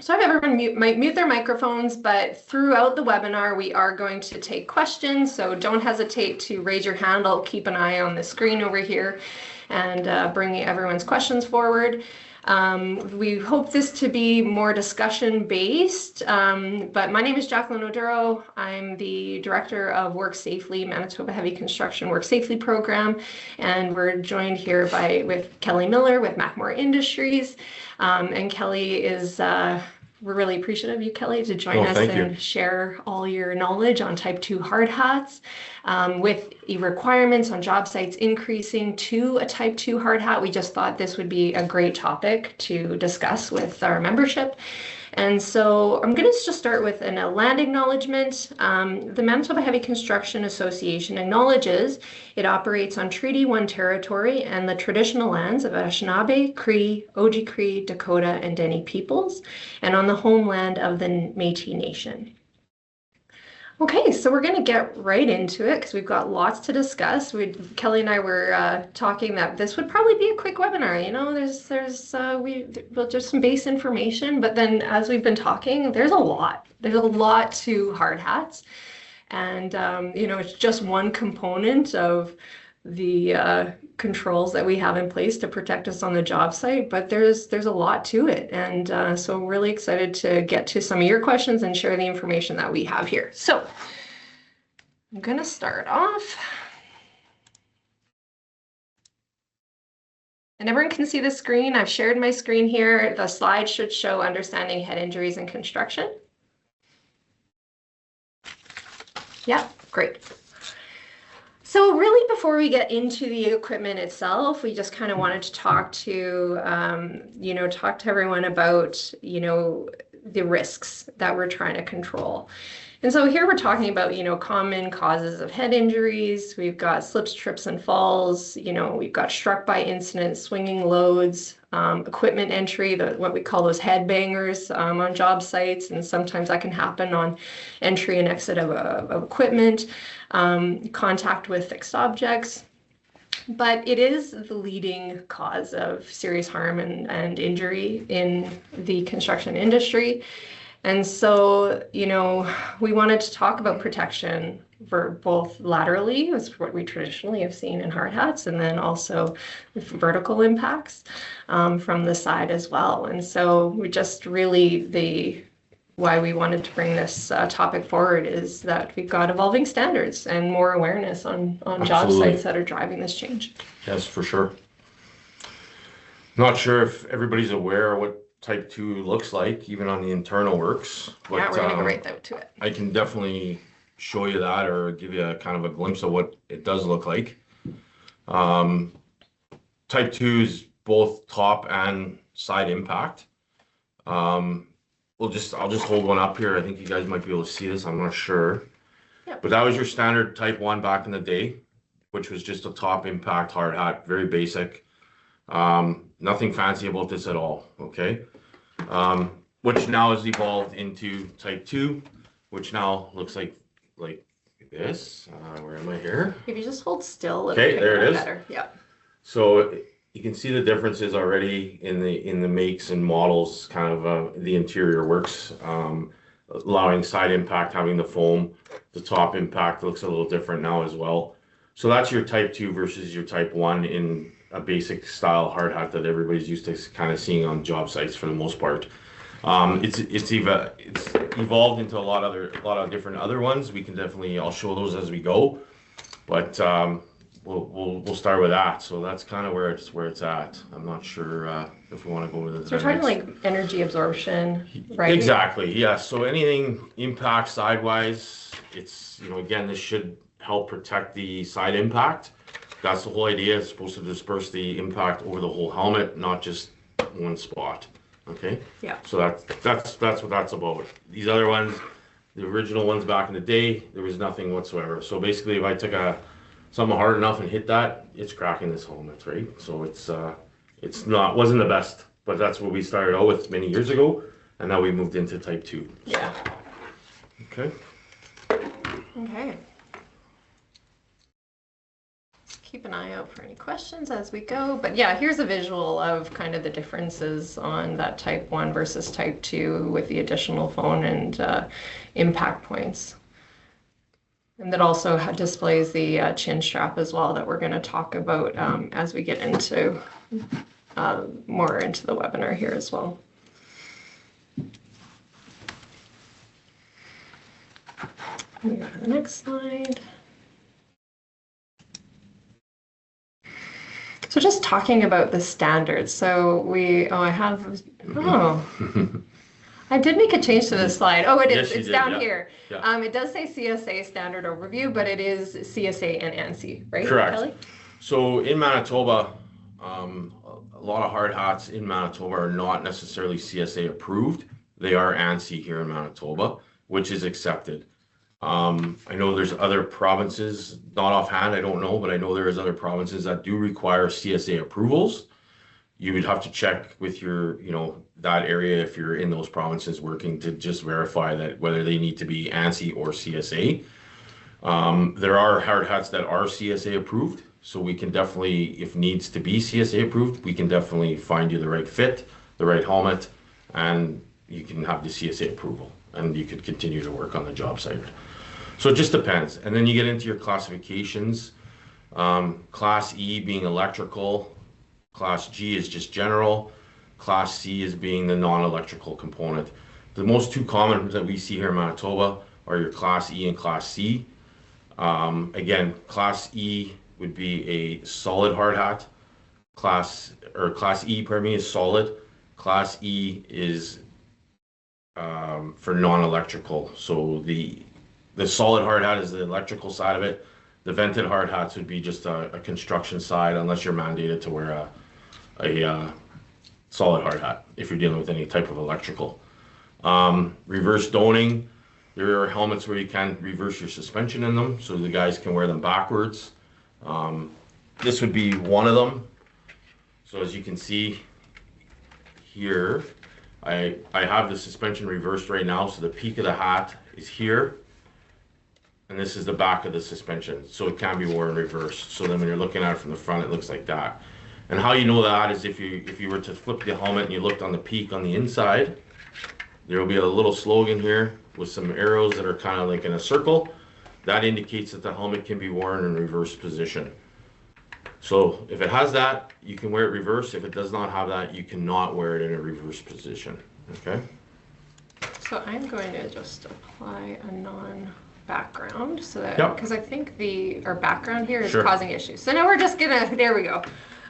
So I have everyone mute their microphones, but throughout the webinar, we are going to take questions. So don't hesitate to raise your hand. I'll keep an eye on the screen over here and bring everyone's questions forward. We hope this to be more discussion based, but my name is Jacqueline Oduro. I'm the Director of Work Safely, Manitoba Heavy Construction Work Safely Program, and we're joined here with Kelly Miller with Mackmore Industries. And Kelly is, we're really appreciative of you, Kelly, to join us and share all your knowledge on Type 2 hard hats. With the requirements on job sites increasing to a Type 2 hard hat, we just thought this would be a great topic to discuss with our membership. And so I'm going to just start with a land acknowledgement. The Manitoba Heavy Construction Association acknowledges it operates on Treaty 1 territory and the traditional lands of Anishinaabe, Cree, Oji-Cree, Dakota, and Dene peoples, and on the homeland of the Métis Nation. Okay, so we're going to get right into it because we've got lots to discuss. Kelly and I were talking that this would probably be a quick webinar. You know, we'll just some base information, but then as we've been talking, there's a lot. There's a lot to hard hats, and you know, it's just one component of the controls that we have in place to protect us on the job site, but there's a lot to it, and so I'm really excited to get to some of your questions and share the information that we have here. So I'm going to start off, and everyone can see the screen. I've shared my screen here. The slide should show understanding head injuries in construction. Yeah, great. So really, before we get into the equipment itself, we just kind of wanted to talk to everyone about, you know, the risks that we're trying to control. And so here we're talking about, you know, common causes of head injuries. We've got slips, trips, and falls. You know, we've got struck by incidents, swinging loads, equipment entry, what we call those head bangers on job sites, and sometimes that can happen on entry and exit of equipment, contact with fixed objects. But it is the leading cause of serious harm and injury in the construction industry. And so, you know, we wanted to talk about protection for both laterally, as what we traditionally have seen in hard hats, and then also with vertical impacts from the side as well. And so we just really, why we wanted to bring this topic forward is that we've got evolving standards and more awareness on job sites that are driving this change. Yes, for sure. Not sure if everybody's aware of what Type 2 looks like, even on the internal works. But, yeah, we're going to go right to it. I can definitely show you that or give you a kind of a glimpse of what it does look like. Type 2 is both top and side impact. I'll just hold one up here. I think you guys might be able to see this. I'm not sure. Yep. But that was your standard Type 1 back in the day, which was just a top impact hard hat, very basic. Nothing fancy about this at all, okay? Which now has evolved into Type 2, which now looks like this. Where am I here? If you just hold still, okay, there it is. Better. Yeah. So you can see the differences already in the makes and models, kind of the interior works, allowing side impact, having the foam. The top impact looks a little different now as well. So that's your Type 2 versus your Type 1 in a basic style hard hat that everybody's used to kind of seeing on job sites for the most part. It's evolved into a lot of different other ones. We can definitely, I'll show those as we go, but we'll start with that. So that's kind of where it's at. I'm not sure if we want to go with it. So we're talking like energy absorption, right? Exactly. Yeah. So anything impact sidewise, it's, you know, again, this should help protect the side impact. That's the whole idea. It's supposed to disperse the impact over the whole helmet, not just one spot. Okay. Yeah. So that's what that's about. These other ones, the original ones back in the day, there was nothing whatsoever. So basically, if I took something hard enough and hit that, it's cracking this helmet, right? So wasn't the best, but that's what we started out with many years ago, and now we moved into Type 2. Yeah. Okay. Okay. keep an eye out for any questions as we go. But yeah, here's a visual of kind of the differences on that type 1 versus type 2 with the additional phone and impact points. And that also displays the chin strap as well that we're going to talk about as we get into more into the webinar here as well. We go to the next slide. So just talking about the standards. So I did make a change to this slide. Oh, it is. Yes, it's down here. Yeah. It does say CSA standard overview, but it is CSA and ANSI, right? Correct. Kelly? So in Manitoba, a lot of hard hats in Manitoba are not necessarily CSA approved. They are ANSI here in Manitoba, which is accepted. I know there's other provinces, not offhand, I don't know, but I know there's other provinces that do require CSA approvals. You would have to check with your, that area if you're in those provinces working to just verify that whether they need to be ANSI or CSA. There are hard hats that are CSA approved, so we can definitely, if needs to be CSA approved, we can definitely find you the right fit, the right helmet, and you can have the CSA approval, and you could continue to work on the job site. So it just depends. And then you get into your classifications. Class E being electrical, Class G is just general, Class C is being the non-electrical component. The most two common that we see here in Manitoba are your Class E and Class C. Again, Class E would be a solid hard hat. Class E, pardon me, is solid. Class E is for non-electrical. So the solid hard hat is the electrical side of it. The vented hard hats would be just a construction side, unless you're mandated to wear a solid hard hat if you're dealing with any type of electrical. Reverse doning, there are helmets where you can reverse your suspension in them, so the guys can wear them backwards. This would be one of them. So as you can see here, I have the suspension reversed right now, so the peak of the hat is here, and this is the back of the suspension, so it can be worn reversed. So then when you're looking at it from the front, it looks like that. And how you know that is if you were to flip the helmet and you looked on the peak on the inside, there will be a little slogan here with some arrows that are kind of like in a circle. That indicates that the helmet can be worn in reverse position. So if it has that, you can wear it reverse. If it does not have that, you cannot wear it in a reverse position. Okay? So I'm going to just apply a non-background so that, Yep. because I think our background here is Sure. causing issues. So now we're just gonna, there we go.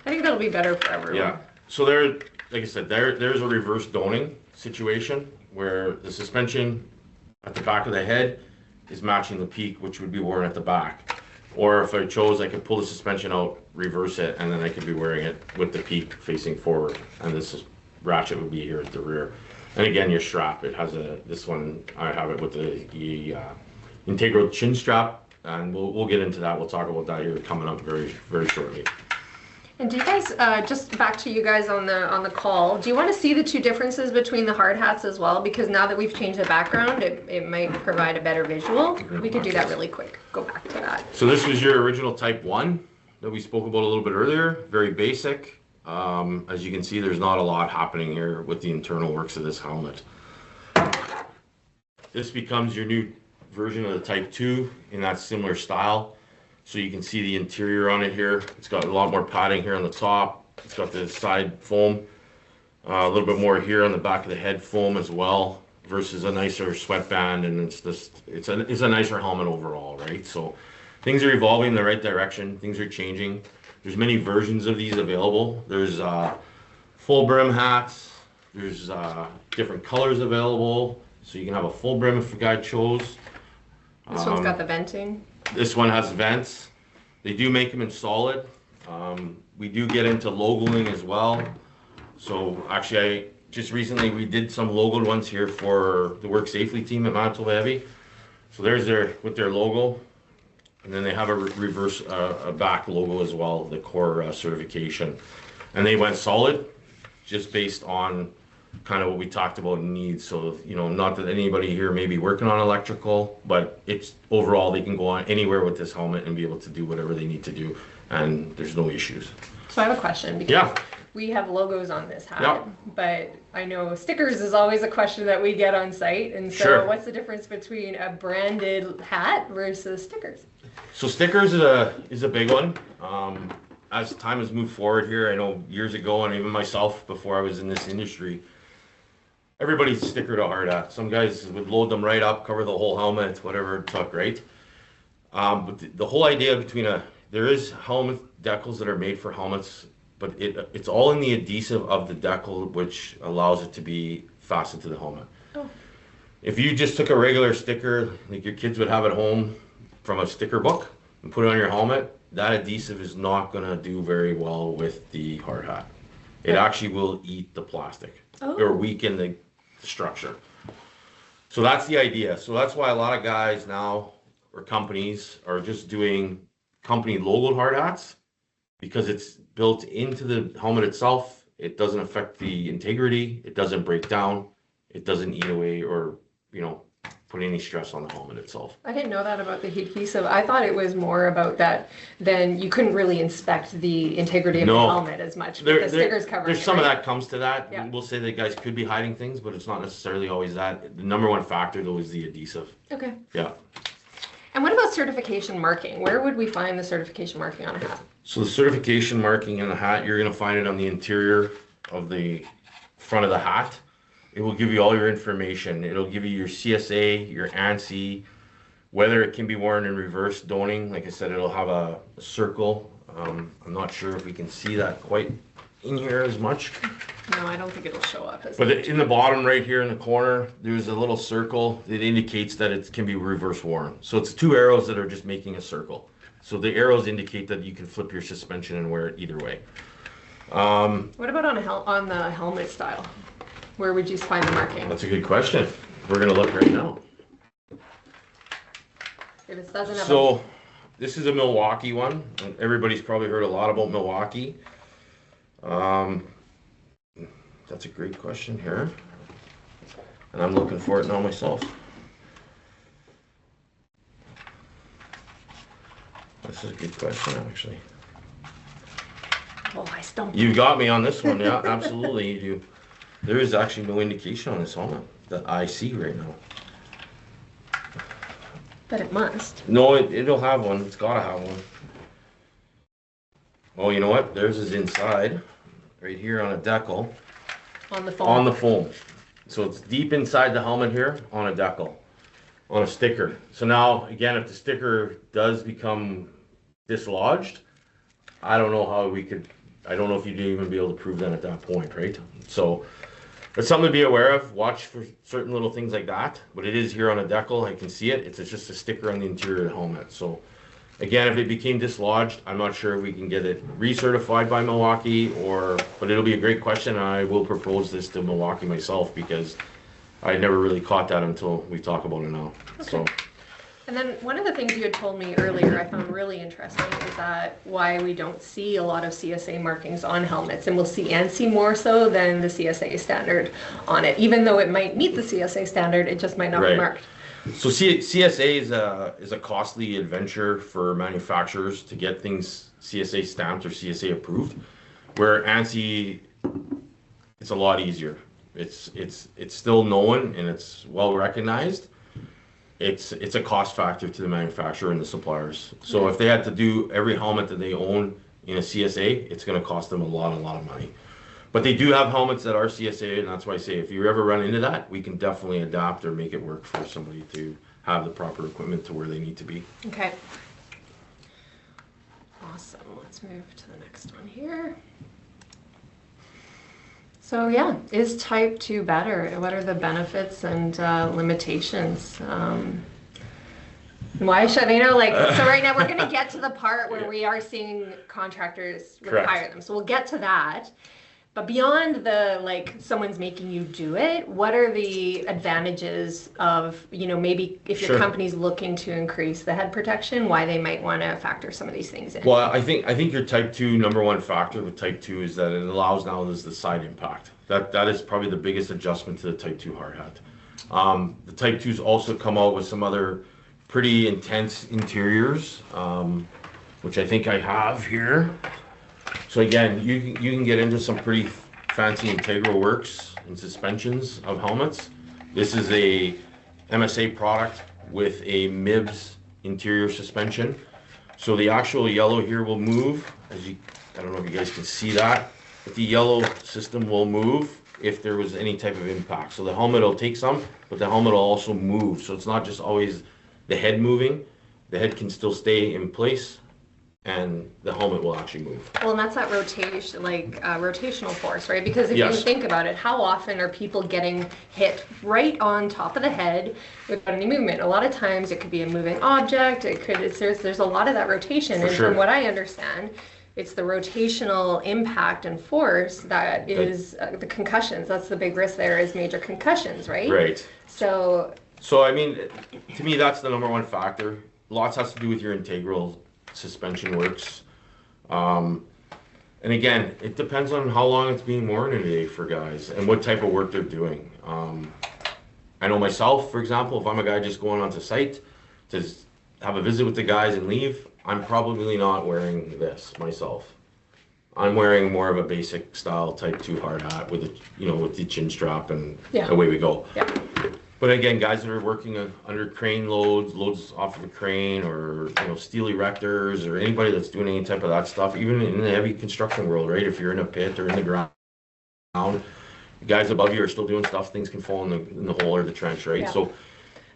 I think that'll be better for everyone. Yeah. So there, like I said, there's a reverse doning situation where the suspension at the back of the head is matching the peak, which would be worn at the back. Or if I chose, I could pull the suspension out, reverse it, and then I could be wearing it with the peak facing forward. And this ratchet would be here at the rear. And again, your strap, it has this one, I have it with the integral chin strap, and we'll get into that. We'll talk about that here coming up very, very shortly. And do you guys, just back to you guys on the call, do you want to see the two differences between the hard hats as well? Because now that we've changed the background, it might provide a better visual. We could do that really quick. Go back to that. So this was your original Type 1 that we spoke about a little bit earlier. Very basic. As you can see, there's not a lot happening here with the internal works of this helmet. This becomes your new version of the Type 2 in that similar style. So you can see the interior on it here. It's got a lot more padding here on the top. It's got the side foam, a little bit more here on the back of the head foam as well, versus a nicer sweatband, and it's a nicer helmet overall, right? So things are evolving in the right direction. Things are changing. There's many versions of these available. There's full brim hats. There's different colors available, so you can have a full brim if a guy chose. This one's got the venting. This one has vents. They do make them in solid. We do get into logoing as well. So actually, just recently we did some logoed ones here for the work safely team at Manitoba Heavy. So there's with their logo, and then they have a reverse a back logo as well, the core certification. And they went solid, just based on kind of what we talked about needs. So, you know, not that anybody here may be working on electrical, but it's overall they can go on anywhere with this helmet and be able to do whatever they need to do, and there's no issues. So I have a question because Yeah. we have logos on this hat, Yeah. but I know stickers is always a question that we get on site. And so Sure. what's the difference between a branded hat versus stickers? So stickers is a big one. As time has moved forward here, I know years ago, and even myself before I was in this industry, everybody's stickered a hard hat. Some guys would load them right up, cover the whole helmet, whatever it took, right? But the whole idea there is helmet decals that are made for helmets, but it's all in the adhesive of the decal, which allows it to be fastened to the helmet. Oh. If you just took a regular sticker, like your kids would have at home from a sticker book, and put it on your helmet, that adhesive is not going to do very well with the hard hat. It actually will eat the plastic or weaken the structure. So that's the idea. So that's why a lot of guys now, or companies, are just doing company logoed hard hats, because it's built into the helmet itself. It doesn't affect the integrity. It doesn't break down. It doesn't eat away or, you know, put any stress on the helmet itself. I didn't know that about the adhesive. I thought it was more about that. Then you couldn't really inspect the integrity of the helmet as much because stickers cover. There's some of that comes to that. Yeah. We'll say that guys could be hiding things, but it's not necessarily always that. The number one factor though is the adhesive. Okay. Yeah. And what about certification marking? Where would we find the certification marking on a hat? So the certification marking in the hat, you're going to find it on the interior of the front of the hat. It will give you all your information. It'll give you your CSA, your ANSI, whether it can be worn in reverse doning. Like I said, it'll have a circle. I'm not sure if we can see that quite in here as much. No, I don't think it'll show up as But in the bottom right here in the corner, there's a little circle that indicates that it can be reverse worn. So it's two arrows that are just making a circle. So the arrows indicate that you can flip your suspension and wear it either way. What about on the helmet style? Where would you find the marking? That's a good question. We're going to look right now. If it doesn't have So this is a Milwaukee one. And everybody's probably heard a lot about Milwaukee. That's a great question here. And I'm looking for it now myself. This is a good question, actually. I stumped. You got me on this one. Yeah, absolutely you do. There is actually no indication on this helmet that I see right now. But it must. No, it'll have one. It's got to have one. Oh, you know what? Theirs is inside, right here on a decal. On the foam. On the foam. So it's deep inside the helmet here on a decal, on a sticker. So now, again, if the sticker does become dislodged, I don't know how I don't know if you'd even be able to prove that at that point, right? So it's something to be aware of. Watch for certain little things like that. But it is here on a decal. I can see it. It's just a sticker on the interior of the helmet. So again, if it became dislodged, I'm not sure if we can get it recertified by Milwaukee but it'll be a great question. And I will propose this to Milwaukee myself because I never really caught that until we talk about it now. Okay. So. And then one of the things you had told me earlier I found really interesting is that why we don't see a lot of CSA markings on helmets, and we'll see ANSI more so than the CSA standard on it. Even though it might meet the CSA standard, it just might not be marked. So CSA is a costly adventure for manufacturers to get things CSA stamped or CSA approved, where ANSI, it's a lot easier. It's still known and it's well recognized. It's a cost factor to the manufacturer and the suppliers. So if they had to do every helmet that they own in a CSA, it's going to cost them a lot of money. But they do have helmets that are CSA, and that's why I say if you ever run into that, we can definitely adapt or make it work for somebody to have the proper equipment to where they need to be. Okay. Awesome. Let's move to the next one here. So yeah, is type 2 better? What are the benefits and limitations? Why should so right now we're going to get to the part where we are seeing contractors require them. So we'll get to that. But beyond the someone's making you do it, what are the advantages of, maybe if your company's looking to increase the head protection, why they might want to factor some of these things in? Well, I think your type 2 number one factor with type 2 is that it allows now is the side impact. That is probably the biggest adjustment to the Type 2 hard hat. The Type 2s also come out with some other pretty intense interiors, which I think I have here. So again, you can get into some pretty fancy integral works and suspensions of helmets. This is a MSA product with a MIBS interior suspension. So the actual yellow here will move, I don't know if you guys can see that, but the yellow system will move if there was any type of impact. So the helmet will take some, but the helmet will also move. So it's not just always the head moving. The head can still stay in place, and the helmet will actually move. Well, and that's that rotation, rotational force, right? Because if Yes. you think about it, how often are people getting hit right on top of the head without any movement? A lot of times it could be a moving object. There's a lot of that rotation, For and sure. from what I understand, it's the rotational impact and force that is the concussions. That's the big risk there, is major concussions, right? Right. So I mean, to me, that's the number one factor. Lots has to do with your integral suspension works. And again, it depends on how long it's being worn in a day for guys and what type of work they're doing. I know myself, for example, if I'm a guy just going onto site to have a visit with the guys and leave, I'm probably not wearing this myself. I'm wearing more of a basic style Type 2 hard hat with with the chin strap, and Yeah. away we go. yeah, But again, guys that are working under crane loads off of a crane, or steel erectors, or anybody that's doing any type of that stuff, even in the heavy construction world, right? If you're in a pit or in the ground, the guys above you are still doing stuff. Things can fall in the hole or the trench, right? Yeah. So,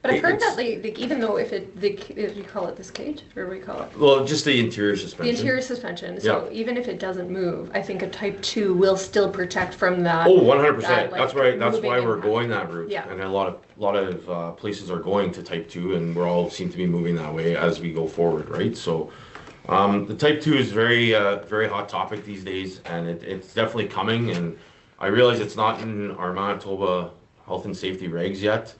but I've heard it's- that even though if you call it this cage, or what do you call it? well, just the interior The suspension. interior suspension. So Yeah. even if it doesn't move, I think a Type 2 will still protect from that. Oh, 100%. like, That's right. That's moving why we're impact. going that route. Yeah. And a lot of places are going to Type 2, and we're all seem to be moving that way as we go forward, right? So, the Type 2 is very hot topic these days, and it's definitely coming. And I realize it's not in our Manitoba health and safety regs yet.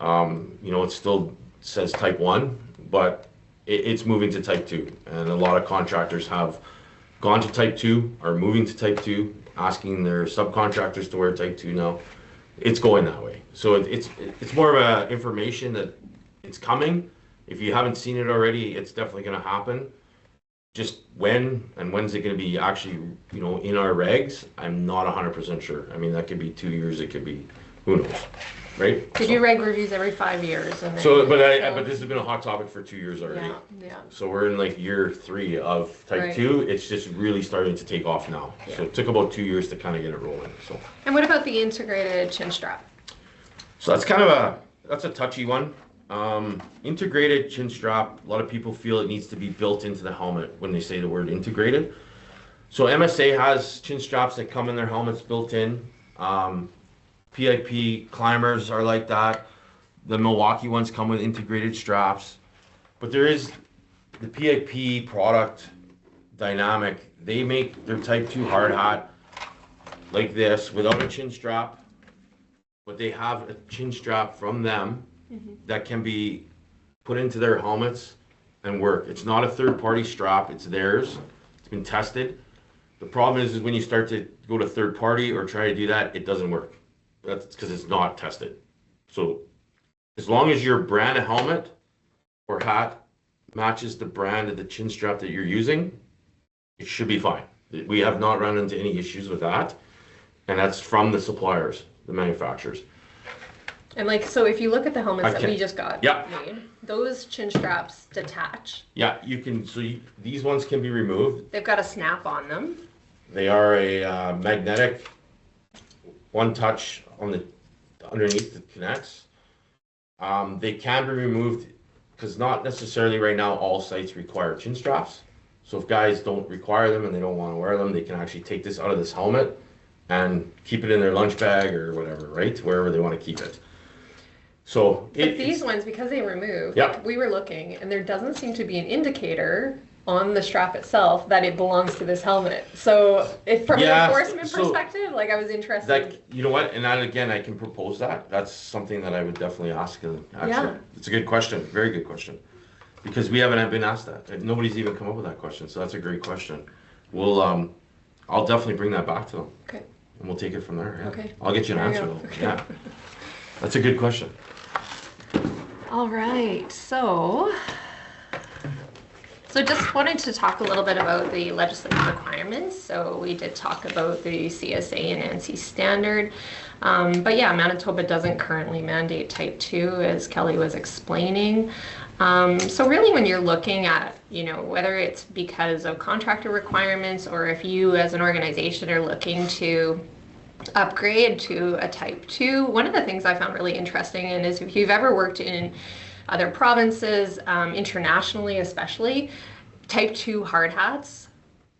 It still says Type 1, but it's moving to Type 2. And a lot of contractors have gone to Type 2, are moving to Type 2, asking their subcontractors to wear Type 2 now. It's going that way. So it's more of a information that it's coming. If you haven't seen it already, it's definitely going to happen. Just when's it going to be actually, in our regs? I'm not 100% sure. I mean, that could be 2 years. It could be, who knows, right? They do reg reviews every 5 years. And then, But this has been a hot topic for 2 years already. yeah. So we're in year 3 of Type Right. 2. It's just really starting to take off now. So Yeah. it took about 2 years to kind of get it rolling. And what about the integrated chin strap? So that's kind of that's a touchy one. Integrated chin strap, a lot of people feel it needs to be built into the helmet when they say the word integrated. So MSA has chin straps that come in their helmets built in. PIP climbers are like that. The Milwaukee ones come with integrated straps. But there is the PIP product Dynamic. They make their Type 2 hard hat like this without a chin strap. But they have a chin strap from them that can be put into their helmets and work. It's not a third-party strap, it's theirs. It's been tested. The problem is when you start to go to third-party or try to do that, it doesn't work. That's because it's not tested. So as long as your brand of helmet or hat matches the brand of the chin strap that you're using, it should be fine. We have not run into any issues with that. And that's from the suppliers, the manufacturers. And so if you look at the helmets that we just got Yeah. made, those chin straps detach. Yeah, you can. So these ones can be removed. They've got a snap on them. They are a magnetic one touch on the underneath that connects. They can be removed because not necessarily right now all sites require chin straps. So if guys don't require them and they don't want to wear them, they can actually take this out of this helmet and keep it in their lunch bag or whatever, right? Wherever they want to keep it. So But these ones, because they remove, Yeah. we were looking, and there doesn't seem to be an indicator on the strap itself that it belongs to this helmet. So if from Yeah, an enforcement so perspective, I was interested. that, you know what? And that again, I can propose that. That's something that I would definitely ask. Actually, Yeah. it's a good question. Very good question. Because we haven't been asked that. Nobody's even come up with that question. So that's a great question. We'll, I'll definitely bring that back to them. Okay. and we'll take it from there. Yeah. Okay. I'll get you an There you answer go. though. Okay. Yeah. That's a good question. All right, so just wanted to talk a little bit about the legislative requirements. So we did talk about the CSA and ANSI standard. But yeah, Manitoba doesn't currently mandate type 2, as Kelly was explaining. So really when you're looking at, whether it's because of contractor requirements or if you as an organization are looking to upgrade to a type 2, one of the things I found really interesting is if you've ever worked in other provinces, internationally especially, type 2 hard hats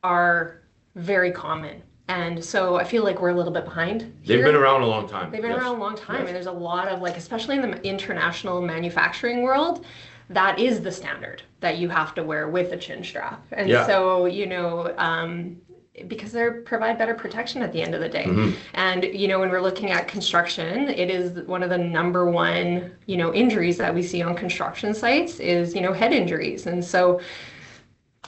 are very common. And so I feel like we're a little bit behind here. They've been around a long time. They've been around a long time. And there's a lot of, especially in the international manufacturing world, that is the standard that you have to wear with a chin strap. And so, because they provide better protection at the end of the day. Mm-hmm. And, when we're looking at construction, it is one of the number one, injuries that we see on construction sites is, head injuries. And so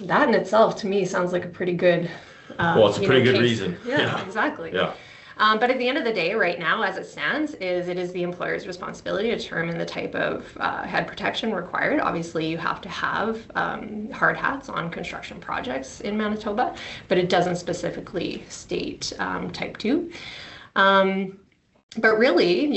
that in itself, to me, sounds like a pretty good well, it's a pretty good case. reason. Yeah, exactly. Yeah. But at the end of the day, right now, as it stands, it is the employer's responsibility to determine the type of head protection required. Obviously, you have to have hard hats on construction projects in Manitoba, but it doesn't specifically state type 2. But really,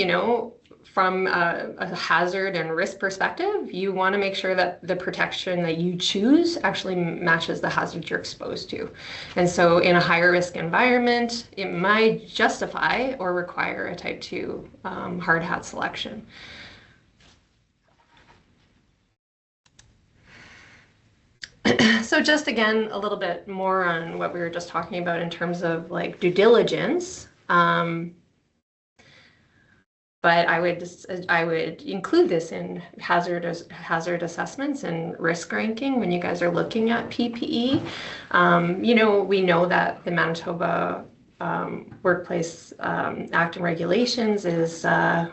from a hazard and risk perspective, you want to make sure that the protection that you choose actually matches the hazard you're exposed to. And so in a higher risk environment, it might justify or require a type 2 hard hat selection. So just again, a little bit more on what we were just talking about in terms of due diligence. But I would include this in hazard assessments and risk ranking when you guys are looking at PPE. We know that the Manitoba Workplace Act and Regulations is the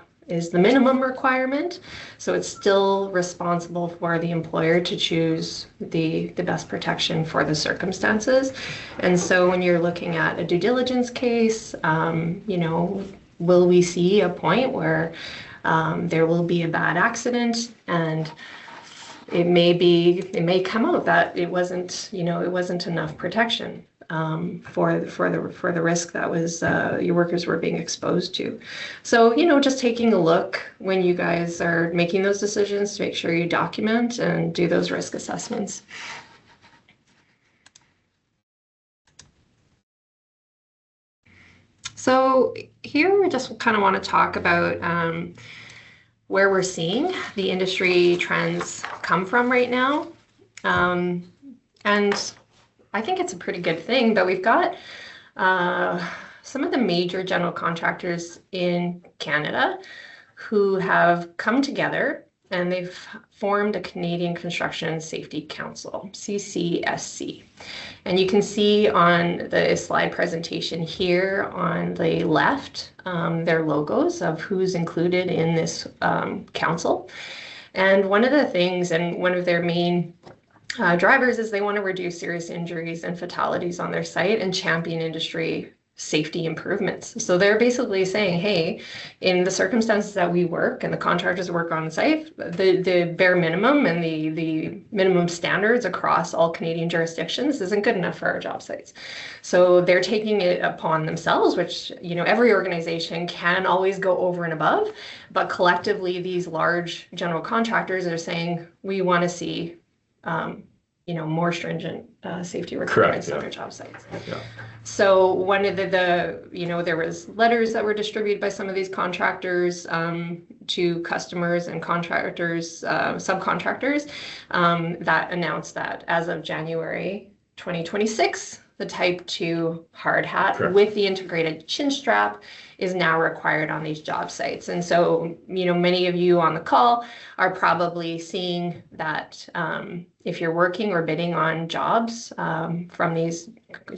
minimum requirement. So it's still responsible for the employer to choose the best protection for the circumstances. And so when you're looking at a due diligence case, will we see a point where there will be a bad accident and it may come out that it wasn't enough protection for the risk that was your workers were being exposed to. So just taking a look when you guys are making those decisions to make sure you document and do those risk assessments. So here we just kind of want to talk about where we're seeing the industry trends come from right now. And I think it's a pretty good thing, but we've got some of the major general contractors in Canada who have come together and they've formed a Canadian Construction Safety Council, CCSC. And you can see on the slide presentation here on the left, their logos of who's included in this council. And one of the things, and one of their main drivers is they want to reduce serious injuries and fatalities on their site and champion industry safety improvements. So they're basically saying, hey, in the circumstances that we work and the contractors work on site, the bare minimum and the minimum standards across all Canadian jurisdictions isn't good enough for our job sites. So they're taking it upon themselves, which, every organization can always go over and above, but collectively these large general contractors are saying, we want to see more stringent safety requirements on our job sites. Yeah. So one of there was letters that were distributed by some of these contractors to customers and contractors, subcontractors, that announced that as of January 2026, the Type 2 hard hat with the integrated chin strap is now required on these job sites. And so, many of you on the call are probably seeing that if you're working or bidding on jobs from these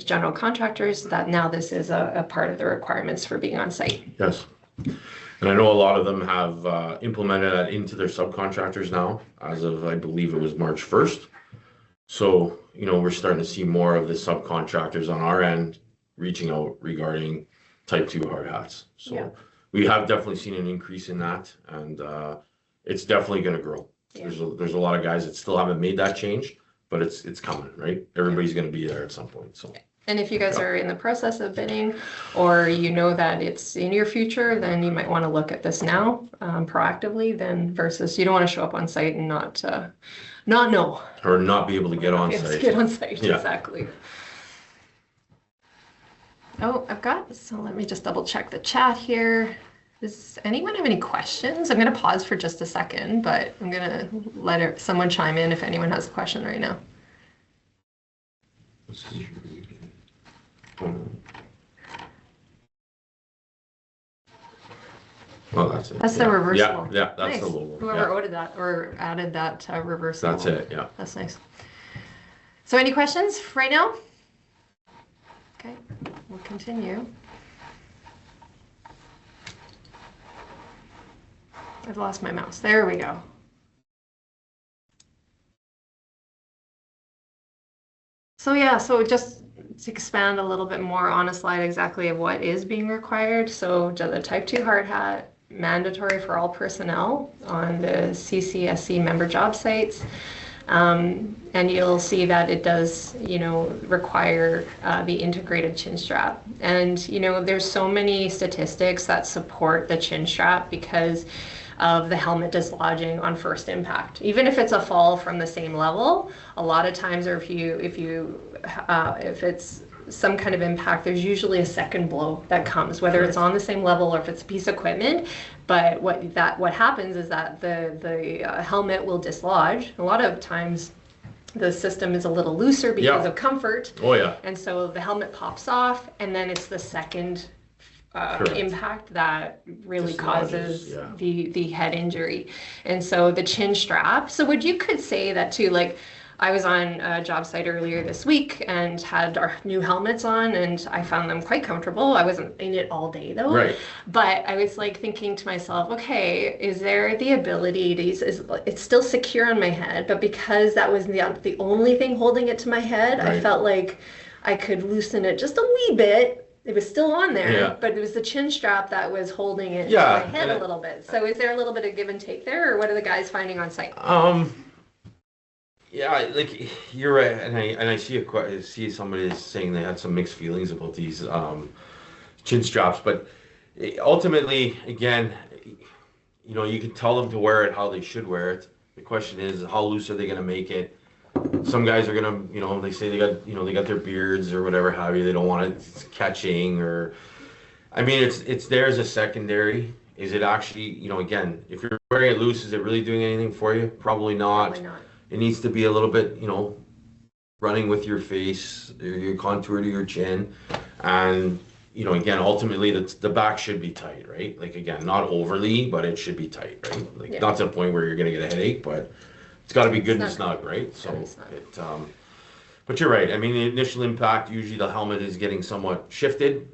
general contractors, that now this is a part of the requirements for being on site. Yes. And I know a lot of them have implemented that into their subcontractors now, as of, I believe it was March 1st. So, we're starting to see more of the subcontractors on our end reaching out regarding Type 2 hard hats. So Yeah. we have definitely seen an increase in that, and it's definitely going to grow. Yeah. There's a lot of guys that still haven't made that change, but it's coming, right? Everybody's going to be there at some point. So. And if you guys are in the process of bidding, or you know that it's in your future, then you might want to look at this now, proactively, then versus you don't want to show up on site and not know. Or not be able to get on Yes, site. get on site, Yeah. exactly. Oh, so let me just double check the chat here. Does anyone have any questions? I'm going to pause for just a second, but I'm going to let someone chime in if anyone has a question right now. Well, that's it. That's the reversible. Yeah, that's nice. the logo. Whoever ordered that or added that reversible. That's it, yeah. That's nice. So any questions right now? Okay, we'll continue. I've lost my mouse. There we go. So yeah, so just to expand a little bit more on a slide exactly of what is being required. So the Type 2 hard hat, mandatory for all personnel on the CCSC member job sites. And you'll see that it does, require the integrated chin strap. And, there's so many statistics that support the chin strap because of the helmet dislodging on first impact. Even if it's a fall from the same level, a lot of times, or if it's some kind of impact, there's usually a second blow that comes, whether it's on the same level or if it's a piece of equipment. But what happens is that the helmet will dislodge. A lot of times the system is a little looser because of comfort. Oh yeah. And so the helmet pops off, and then it's the second impact that really causes the head injury. And so the chin strap. So what you could say that too, like I was on a job site earlier this week and had our new helmets on, and I found them quite comfortable. I wasn't in it all day though. Right. But I was like thinking to myself, okay, is there the ability to use, it's still secure on my head, but because that was the only thing holding it to my head, I felt like I could loosen it just a wee bit. It was still on there, but it was the chin strap that was holding it to my head a little bit. So is there a little bit of give and take there, or what are the guys finding on site? Yeah, like you're right, and I see somebody saying they had some mixed feelings about these chin straps, but ultimately, again, you can tell them to wear it how they should wear it. The question is, how loose are they going to make it? Some guys are gonna, they say they got their beards or whatever have you. They don't want it catching, or, I mean, it's there as a secondary. Is it actually, again, if you're wearing it loose, is it really doing anything for you? Probably not. Probably not. It needs to be a little bit, running with your face, your contour to your chin, and again, ultimately, the back should be tight, right? Like again, not overly, but it should be tight, right? Like not to the point where you're gonna get a headache, but it's got to be good and snug, right? So but you're right. I mean, the initial impact, usually the helmet is getting somewhat shifted,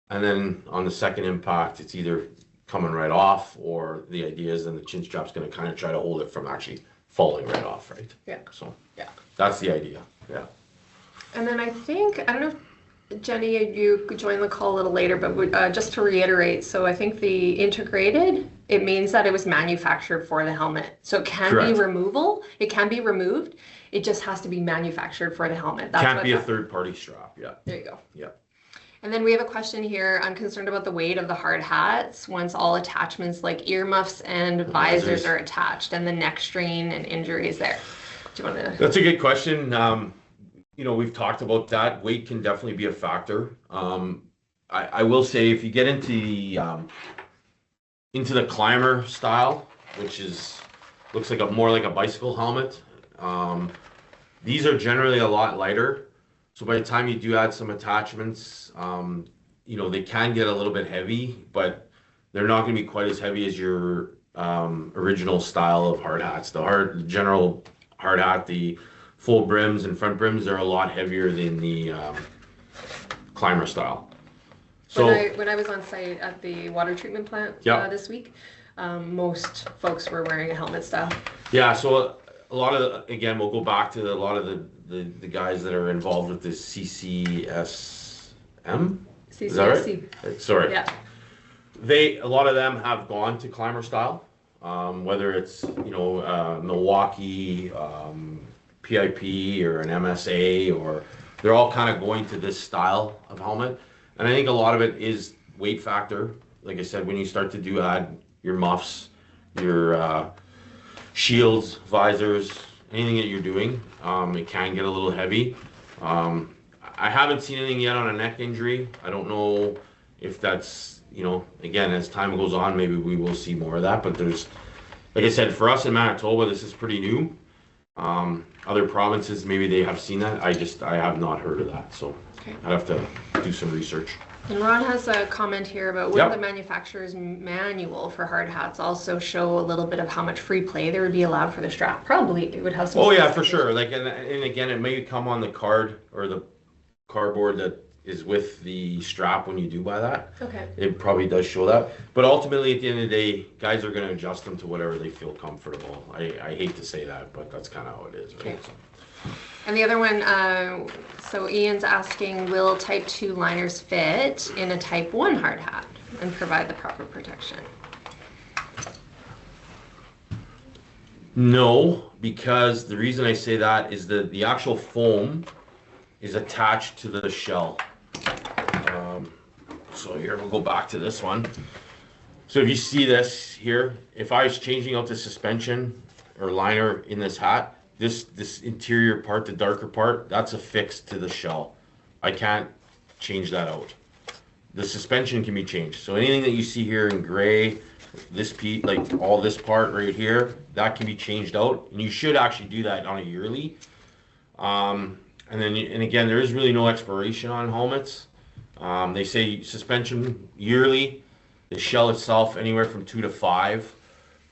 and then on the second impact, it's either coming right off, or the idea is then the chin strap's going to kind of try to hold it from actually falling right off, right? Yeah. So that's the idea. Yeah. And then I don't know if Jenny, you could join the call a little later, but just to reiterate, so I think the integrated, it means that it was manufactured for the helmet. So it can be removable. It can be removed. It just has to be manufactured for the helmet. That's can't be a third-party strap. Yeah. There you go. Yeah. And then we have a question here. I'm concerned about the weight of the hard hats once all attachments like earmuffs and visors are attached, and the neck strain and injuries there. Do you want to? That's a good question. We've talked about that. Weight can definitely be a factor. I will say if you get into the climber style, which looks like more like a bicycle helmet, these are generally a lot lighter. So by the time you do add some attachments, they can get a little bit heavy, but they're not going to be quite as heavy as your original style of hard hats. The general hard hat, the full brims and front brims are a lot heavier than the climber style. So when I was on site at the water treatment plant this week, most folks were wearing a helmet style. Yeah, so a lot of again, we'll go back to a lot of the guys that are involved with this CCSM. Is that CCSC. right? Sorry. Yeah. A lot of them have gone to climber style, whether it's, Milwaukee, PIP or an MSA, or they're all kind of going to this style of helmet. And I think a lot of it is weight factor. Like I said, when you start to add your muffs, your shields, visors, anything that you're doing, it can get a little heavy. I haven't seen anything yet on a neck injury. I don't know if that's, again, as time goes on, maybe we will see more of that. But there's, like I said, for us in Manitoba, this is pretty new. Other provinces, maybe they have seen that. I have not heard of that. So Okay. I'd have to do some research. And Ron has a comment here about would Yep. the manufacturer's manual for hard hats also show a little bit of how much free play there would be allowed for the strap? Probably it would have some. Oh yeah, for sure. Like, and again, it may come on the card or the cardboard that is with the strap when you do buy that. Okay. It probably does show that. But ultimately, at the end of the day, guys are going to adjust them to whatever they feel comfortable. I hate to say that, but that's kind of how it is, right? Okay. And the other one, so Ian's asking, will Type 2 liners fit in a Type 1 hard hat and provide the proper protection? No, because the reason I say that is that the actual foam is attached to the shell. So here, we'll go back to this one. So if you see this here, if I was changing out the suspension or liner in this hat, this interior part, the darker part, that's affixed to the shell. I can't change that out. The suspension can be changed. So anything that you see here in gray, this piece, like all this part right here, that can be changed out. And you should actually do that on a yearly. And again, there is really no expiration on helmets. They say suspension yearly, the shell itself anywhere from 2 to 5.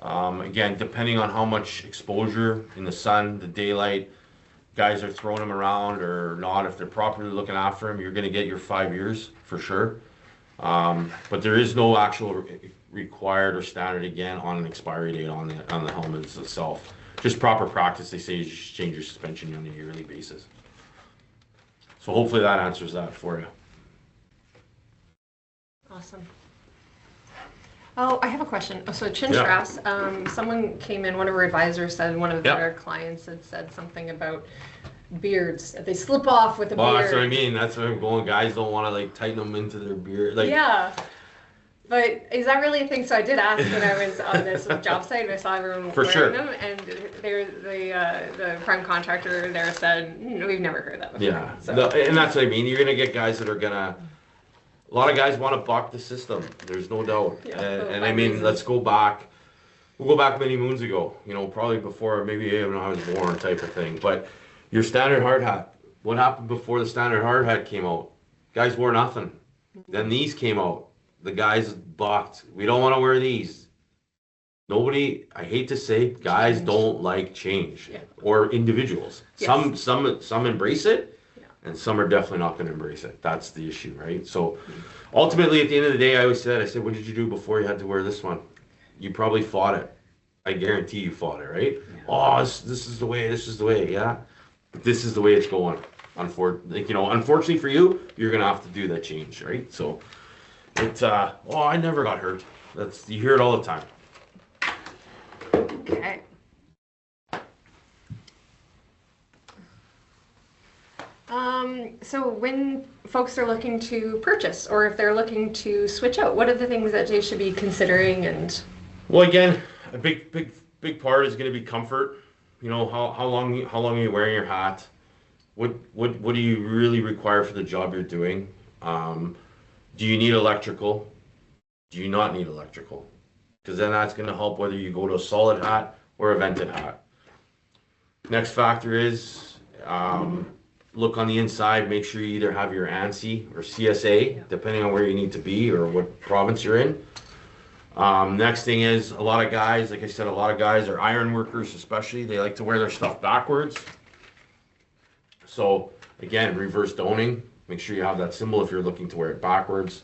Again, depending on how much exposure in the sun, the daylight, guys are throwing them around or not. If they're properly looking after them, you're going to get your 5 years for sure. But there is no actual required or standard again on an expiry date on the helmets itself. Just proper practice. They say you should change your suspension on a yearly basis. So hopefully that answers that for you. Awesome. Oh, I have a question. Oh, so chin straps. Someone came in, one of our advisors said one of their clients had said something about beards. That they slip off with a beard. Well, that's what I mean. That's where I'm going. Guys don't want to like tighten them into their beard. Like, yeah. But is that really a thing? So I did ask when I was on this job site, and I saw everyone wearing them, and the prime contractor there said, we've never heard that before. Yeah, so. And that's what I mean. You're going to get guys that are going to, a lot of guys want to buck the system. There's no doubt. Yeah, and I mean, let's go back. We'll go back many moons ago, probably before maybe even I was born type of thing. But your standard hard hat, what happened before the standard hard hat came out? Guys wore nothing. Then these came out. The guys bucked. We don't want to wear these. Nobody, I hate to say, guys don't like change, or individuals. Yes. Some embrace it, and some are definitely not going to embrace it. That's the issue, right? So ultimately, at the end of the day, I said, what did you do before you had to wear this one? You probably fought it. I guarantee you fought it, right? Yeah. Oh, this is the way, yeah. But this is the way it's going. Unfortunately for you, you're going to have to do that change, right? So I never got hurt. You hear it all the time. Okay. So when folks are looking to purchase, or if they're looking to switch out, what are the things that they should be considering? And well, again, a big part is going to be comfort. How long are you wearing your hat? What do you really require for the job you're doing? Do you need electrical? Do you not need electrical? Because then that's going to help whether you go to a solid hat or a vented hat. Next factor is look on the inside. Make sure you either have your ANSI or CSA, depending on where you need to be or what province you're in. Next thing is a lot of guys, like I said, are iron workers especially. They like to wear their stuff backwards. So again, reverse doning. Make sure you have that symbol if you're looking to wear it backwards.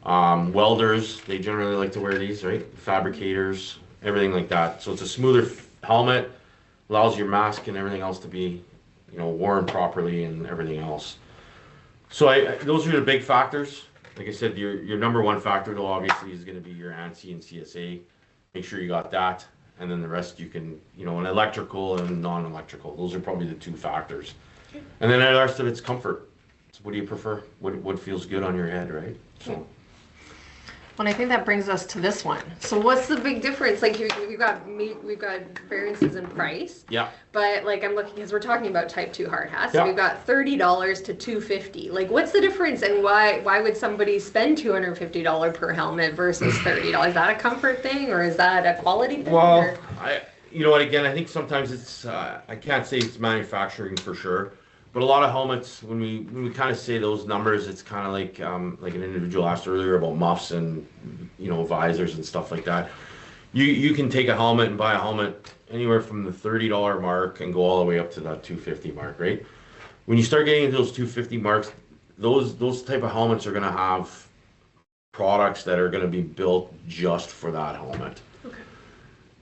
Welders, they generally like to wear these, right? Fabricators, everything like that. So it's a smoother helmet, allows your mask and everything else to be, worn properly and everything else. So those are the big factors. like I said, your number one factor though obviously is going to be your ANSI and CSA. Make sure you got that, and then the rest you can, an electrical and non-electrical. Those are probably the two factors. And then the rest of it's comfort. So what do you prefer? What feels good on your head, right? So. Well, I think that brings us to this one. So what's the big difference? Like we've got variances in price. Yeah. But like I'm looking, because we're talking about Type 2 hard hats. Yeah. So we've got $30 to $250. Like what's the difference, and why would somebody spend $250 per helmet versus $30? Is that a comfort thing, or is that a quality thing? Well, you know what? Again, I think sometimes it's I can't say it's manufacturing for sure. But a lot of helmets, when we kind of say those numbers, it's kind of like an individual asked earlier about muffs and visors and stuff like that. You can take a helmet and buy a helmet anywhere from the $30 mark and go all the way up to that $250 mark, right? When you start getting into those $250 marks, those type of helmets are going to have products that are going to be built just for that helmet.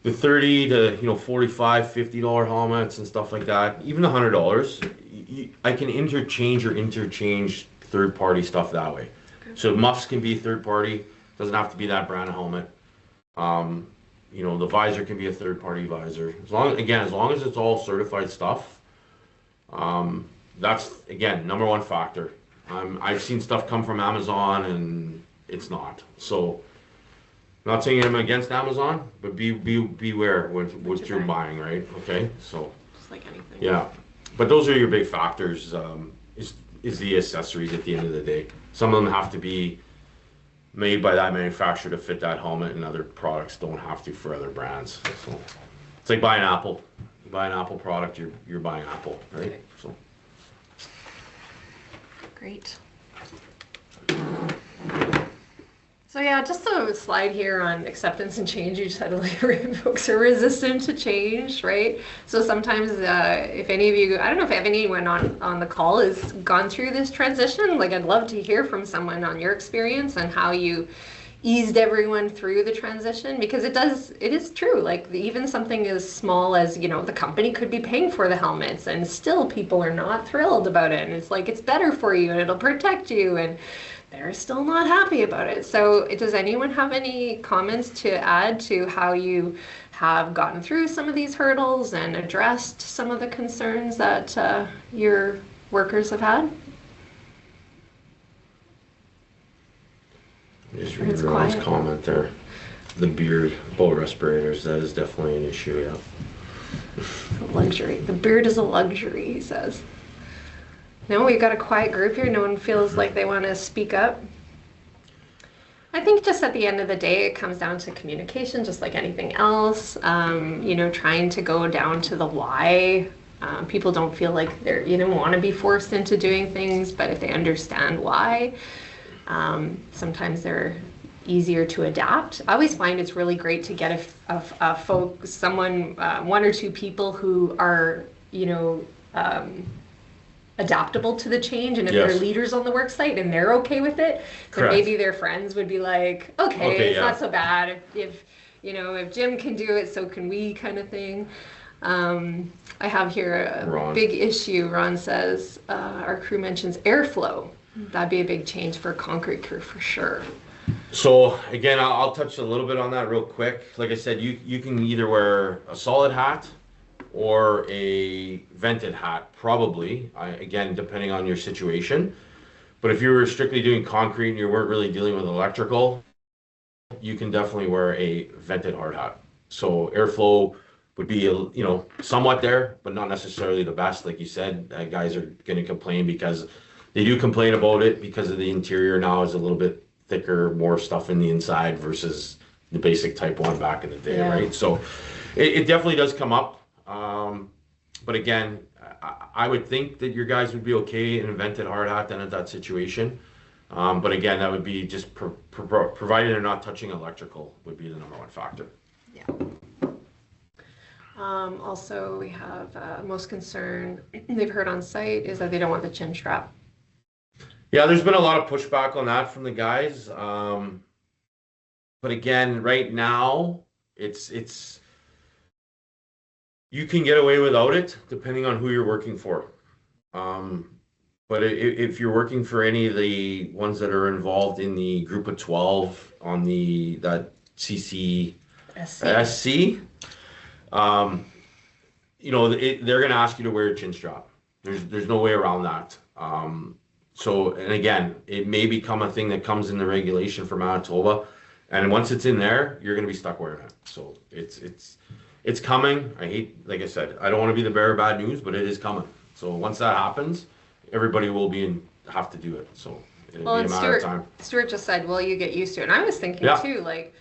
The $30 to $45, $50 helmets and stuff like that, even the $100, I can interchange third-party stuff that way. Okay. So muffs can be third-party, doesn't have to be that brand of helmet. The visor can be a third-party visor. As long as it's all certified stuff, that's again number one factor. I've seen stuff come from Amazon and it's not. So. Not saying I'm against Amazon, but beware what you're buying, right? Okay, so just like anything. Yeah, but those are your big factors. Is the accessories at the end of the day? Some of them have to be made by that manufacturer to fit that helmet, and other products don't have to for other brands. So it's like buying Apple. You buy an Apple product, you're buying Apple, right? Okay. So great. So yeah, just a slide here on acceptance and change. You just had to like folks are resistant to change, right? So sometimes if any of you, I don't know if anyone on the call has gone through this transition, like I'd love to hear from someone on your experience and how you eased everyone through the transition, because it is true. Like even something as small as, the company could be paying for the helmets and still people are not thrilled about it. And it's like, it's better for you and it'll protect you, and they're still not happy about it. So does anyone have any comments to add to how you have gotten through some of these hurdles and addressed some of the concerns that your workers have had? Just read Ron's comment there. The beard, boat respirators, that is definitely an issue, yeah. A luxury. The beard is a luxury, he says. No, we've got a quiet group here. No one feels like they want to speak up. I think just at the end of the day, it comes down to communication, just like anything else. Trying to go down to the why. People don't feel like want to be forced into doing things, but if they understand why, sometimes they're easier to adapt. I always find it's really great to get one or two people who are, adaptable to the change, and if they're leaders on the work site and they're okay with it, then maybe their friends would be like, okay, it's not so bad. If Jim can do it, so can we, kind of thing. I have here a big issue. Ron says our crew mentions airflow. That'd be a big change for a concrete crew for sure. So again, I'll touch a little bit on that real quick. Like I said, you can either wear a solid hat or a vented hat, probably, again, depending on your situation. But if you were strictly doing concrete and you weren't really dealing with electrical, you can definitely wear a vented hard hat. So airflow would be, somewhat there, but not necessarily the best. Like you said, guys are going to complain, because they do complain about it because of the interior now is a little bit thicker, more stuff in the inside versus the basic Type 1 back in the day, right? So it definitely does come up. But again, I would think that your guys would be okay in a vented hard hat then at that situation. But again, that would be just provided they're not touching electrical would be the number one factor. Yeah. Also, we have most concern they've heard on site is that they don't want the chin strap. Yeah, there's been a lot of pushback on that from the guys. But again, right now, it's you can get away without it depending on who you're working for. But if you're working for any of the ones that are involved in the group of 12 on that CCSC, um, they're going to ask you to wear a chin strap. There's no way around that. So, and again, it may become a thing that comes in the regulation for Manitoba, and once it's in there, you're going to be stuck wearing it. So it's coming. Like I said, I don't want to be the bearer of bad news, but it is coming. So once that happens, everybody will have to do it. So it'll be a matter of time. Stuart just said, "Well, you get used to it," and I was thinking too, like,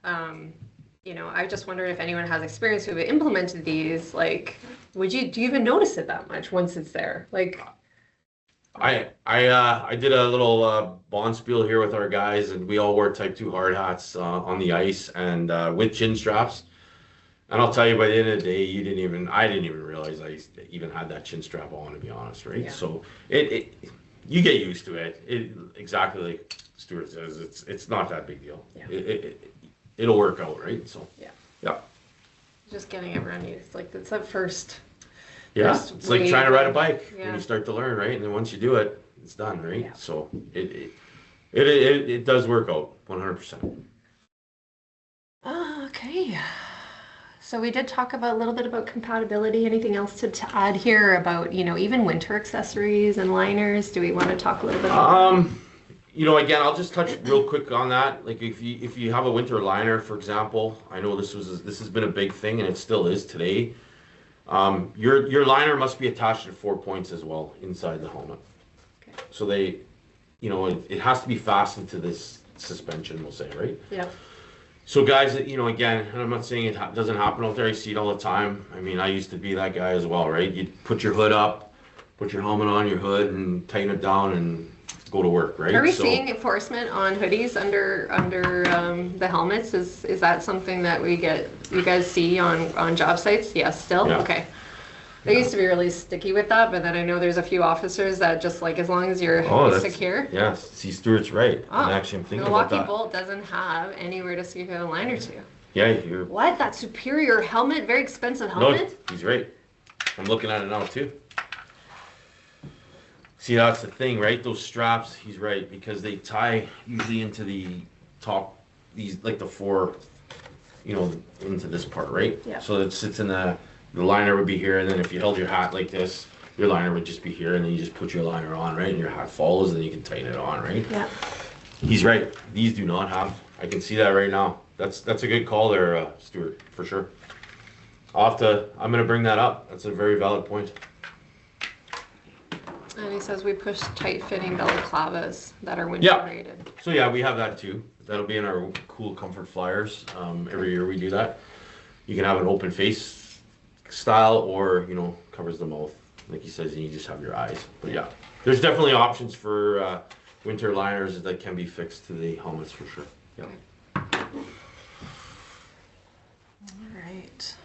I just wondered if anyone has experience who have implemented these. Like, do you even notice it that much once it's there? Like, I did a little bond spiel here with our guys, and we all wore Type 2 hard hats on the ice and with chin straps. And I'll tell you, by the end of the day, I didn't even realize I even had that chin strap on, to be honest, right? Yeah. So you get used to it. Exactly like Stuart says, it's not that big deal. Yeah. It'll work out, right? So yeah. Just getting everyone used. Like, it's at first. Yeah, it's like trying to ride a bike when you start to learn, right? And then once you do it, it's done, right? Yeah. So it does work out 100%. Okay. So we did talk a little bit about compatibility. Anything else to add here about, even winter accessories and liners? Do we want to talk a little bit about that? Again, I'll just touch real quick on that. Like if you have a winter liner, for example, I know this has been a big thing and it still is today. Your liner must be attached to 4 points as well inside the helmet. Okay. So it has to be fastened to this suspension, we'll say, right? Yeah. So guys, again, and I'm not saying it doesn't happen out there. I see it all the time. I mean, I used to be that guy as well, right? You put your hood up, put your helmet on your hood, and tighten it down, and go to work, right? Are we seeing enforcement on hoodies under the helmets? Is that something that you guys see on job sites? Yes, still? Yeah. Okay. They used to be really sticky with that, but then I know there's a few officers that just like, as long as you're secure. Yeah, see, Stuart's right. And actually, I'm thinking about that. Milwaukee Bolt doesn't have anywhere to secure the liner to. Yeah, What? That superior helmet? Very expensive helmet? No, he's right. I'm looking at it now, too. See, that's the thing, right? Those straps, he's right, because they tie usually into the top, like the four, into this part, right? Yeah. So it sits in the liner would be here, and then if you held your hat like this, your liner would just be here, and then you just put your liner on, right? And your hat follows, and then you can tighten it on, right? Yeah. He's right. These do not have. I can see that right now. That's a good call there, Stuart, for sure. I'm going to bring that up. That's a very valid point. And he says we push tight-fitting balaclavas that are winter rated. So yeah, we have that too. That'll be in our cool comfort flyers. Every year we do that. You can have an open face style, or covers the mouth, like he says, and you just have your eyes. But yeah, there's definitely options for winter liners that can be fixed to the helmets for sure. Yeah. All right.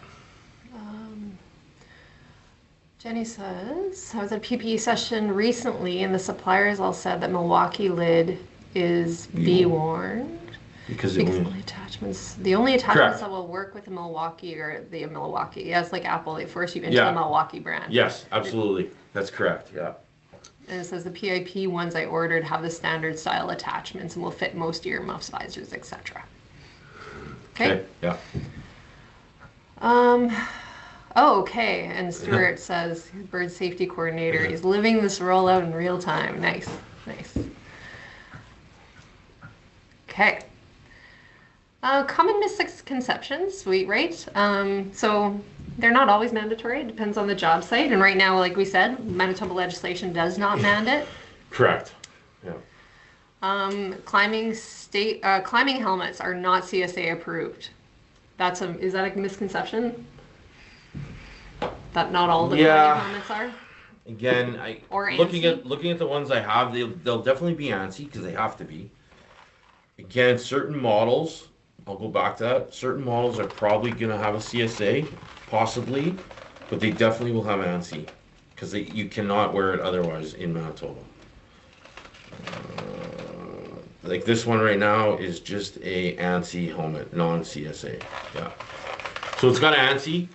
Jenny says, I was at a PPE session recently and the suppliers all said that Milwaukee lid is be-worn. Because the only attachments that will work with the Milwaukee are the Milwaukee. Yeah, it's like Apple. They force you into the Milwaukee brand. Yes, absolutely. That's correct. Yeah. And it says the PIP ones I ordered have the standard style attachments and will fit most earmuffs, visors, etc. Okay. Yeah. Oh, okay. And Stuart says, bird safety coordinator, he's living this rollout in real time. Nice. Okay. Common misconceptions, right? So they're not always mandatory. It depends on the job site. And right now, like we said, Manitoba legislation does not mandate. Correct. Yeah. Climbing helmets are not CSA approved. Is that a misconception? That not all the climbing helmets are? Again, looking at the ones I have, they'll definitely be ANSI because they have to be. Again, certain models, I'll go back to that. Certain models are probably going to have a CSA, possibly, but they definitely will have ANSI because you cannot wear it otherwise in Manitoba. Like this one right now is just a ANSI helmet, non-CSA. Yeah. So it's got ANSI.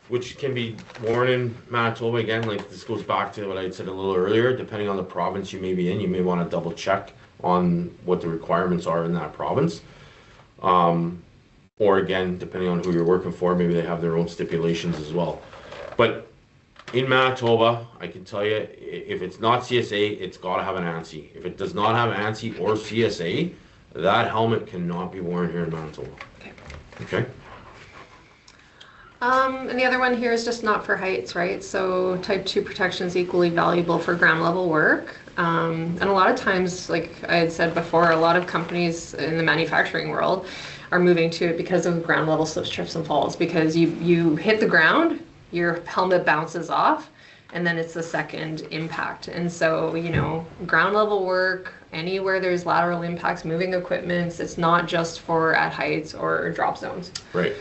which can be worn in Manitoba. Again, like this goes back to what I said a little earlier. Depending on the province you may be in, you may want to double check on what the requirements are in that province. Or again, depending on who you're working for, maybe they have their own stipulations as well. But in Manitoba, I can tell you, if it's not CSA, it's got to have an ANSI. If it does not have ANSI or CSA, that helmet cannot be worn here in Manitoba. Okay. And the other one here is just not for heights, right? So type 2 protection is equally valuable for ground level work. And a lot of times, like I had said before, a lot of companies in the manufacturing world are moving to it because of ground level slips, trips, and falls. Because you hit the ground, your helmet bounces off, and then it's the second impact. And so, you know, ground level work, anywhere there's lateral impacts, moving equipments, it's not just for at heights or drop zones. Right.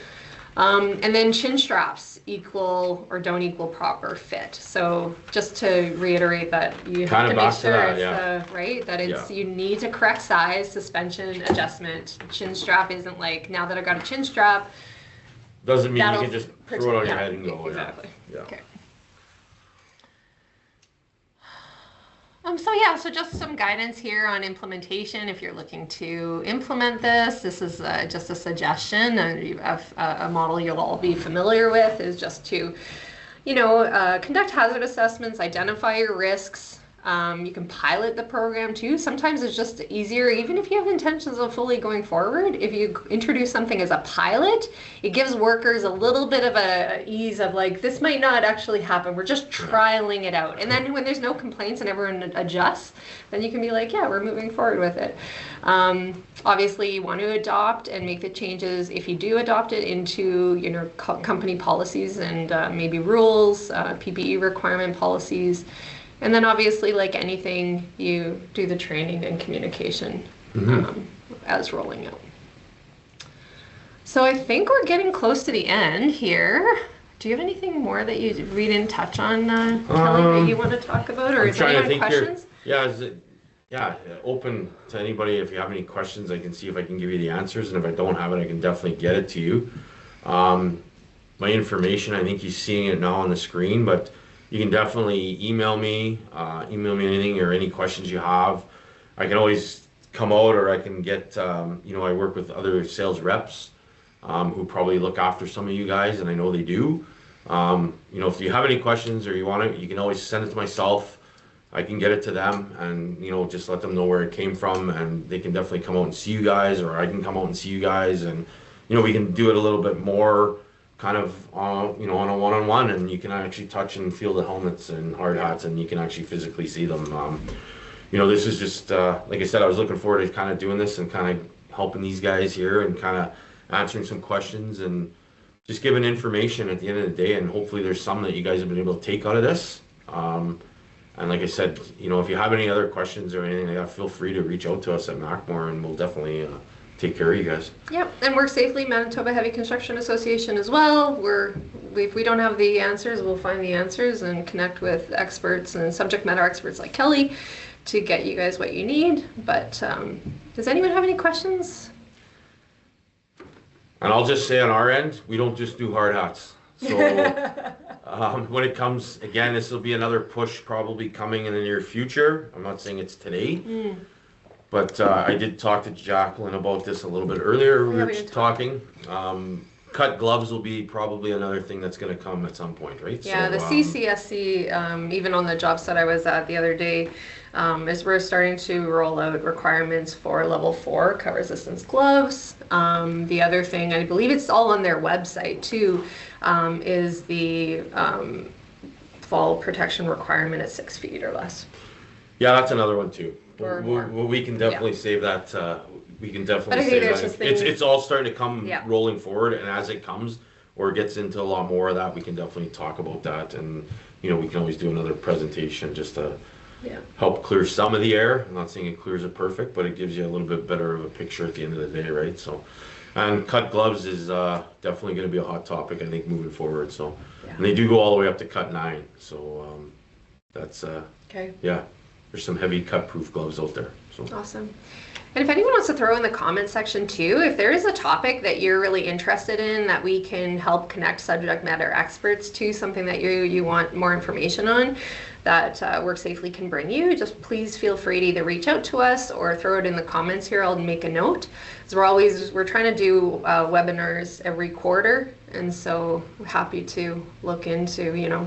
And then chin straps equal or don't equal proper fit. So just to reiterate that you have to make sure it's right, that it's you need to correct size, suspension, adjustment. Chin strap isn't like, now that I've got a chin strap, doesn't mean you can just throw it on your head and go. Exactly. Yeah. Okay. So just some guidance here on implementation. If you're looking to implement this is just a suggestion, and a model you'll all be familiar with is just to, you know, conduct hazard assessments, identify your risks. You can pilot the program too. Sometimes it's just easier, even if you have intentions of fully going forward, if you introduce something as a pilot, it gives workers a little bit of a ease of like, this might not actually happen. We're just trialing it out. And then when there's no complaints and everyone adjusts, then you can be like, yeah, we're moving forward with it. Obviously you want to adopt and make the changes, if you do adopt it, into, you know, company policies and maybe rules, PPE requirement policies. And then obviously, like anything, you do the training and communication as rolling out. So I think we're getting close to the end here. Do you have anything more that we didn't touch on, Kelly, that you want to talk about? Or is there any questions? Open to anybody. If you have any questions, I can see if I can give you the answers. And if I don't have it, I can definitely get it to you. My information, I think you're seeing it now on the screen, but you can definitely email me anything or any questions you have. I can always come out, or I can get, you know, I work with other sales reps who probably look after some of you guys, and I know they do. You know, if you have any questions or you want it, you can always send it to myself. I can get it to them and, you know, just let them know where it came from, and they can definitely come out and see you guys, or I can come out and see you guys, and, you know, we can do it a little bit more kind of you know, on a one-on-one, and you can actually touch and feel the helmets and hard hats, and you can actually physically see them. You know, this is just like I said, I was looking forward to kind of doing this and kind of helping these guys here and kind of answering some questions and just giving information at the end of the day, and hopefully there's some that you guys have been able to take out of this. And like I said, you know, if you have any other questions or anything like that, feel free to reach out to us at Macmore, and we'll definitely take care of you guys. Yep, and Work Safely, Manitoba Heavy Construction Association as well. If we don't have the answers, we'll find the answers and connect with experts and subject matter experts like Kelly to get you guys what you need. But does anyone have any questions? And I'll just say on our end, we don't just do hard hats. So when it comes, again, this will be another push probably coming in the near future. I'm not saying it's today. But I did talk to Jacqueline about this a little bit earlier. We were talking. Cut gloves will be probably another thing that's going to come at some point, right? Yeah, so, the CCSC, even on the job site I was at the other day, is we're starting to roll out requirements for level 4 cut resistance gloves. The other thing, I believe it's all on their website too, is the fall protection requirement at 6 feet or less. Yeah, that's another one too. We can definitely save that. We can definitely save that. It's all starting to come rolling forward, and as it comes or gets into a lot more of that, we can definitely talk about that. And you know, we can always do another presentation just to help clear some of the air. I'm not saying it clears it perfect, but it gives you a little bit better of a picture at the end of the day, right? So, and cut gloves is definitely going to be a hot topic, I think, moving forward. So, and they do go all the way up to cut 9. So that's okay. Yeah. there's some heavy cut-proof gloves out there. So Awesome. And if anyone wants to throw in the comment section too, if there is a topic that you're really interested in that we can help connect subject matter experts to, something that you want more information on that WorkSafely can bring you, just please feel free to either reach out to us or throw it in the comments here. I'll make a note. Because we're trying to do webinars every quarter, and so we're happy to look into, you know,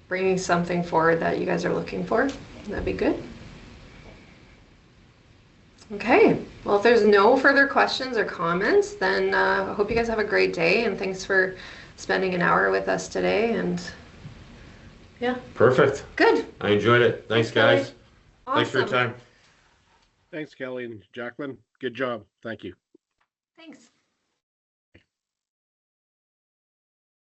bringing something forward that you guys are looking for. That'd be good. Okay, well, if there's no further questions or comments, then I hope you guys have a great day, and thanks for spending an hour with us today. And yeah. Perfect. Good. I enjoyed it. Thanks, guys. Awesome. Thanks for your time. Thanks, Kelly and Jacqueline. Good job. Thank you. Thanks.